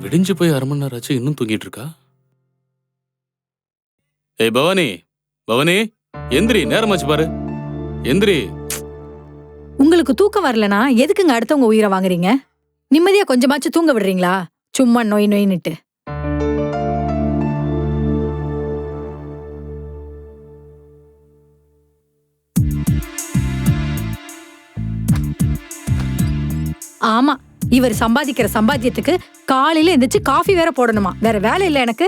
விடிஞ்சு போய் 1/2 மணி நேரம் ஆச்சு, இன்னும் தூங்கிட்டு இருக்கா? ஏய் பவானி, பவானி, எந்திரி, நேரமாச்சு பாரு, எந்திரி. உங்களுக்கு தூக்கம் வரலனா எதுக்குங்க அடுத்தவங்க உயிரை வாங்குறீங்க? நிம்மதியா கொஞ்சமாச்சும் தூங்க விடுறீங்களா? சும்மா நோய் நோயின்னுட்டு. ஆமா, இவர் சம்பாதிக்கிற சம்பாத்தியத்துக்கு காலையில எந்திரிச்சு காஃபி வேற போடணுமா? வேற வேலை இல்ல எனக்கு.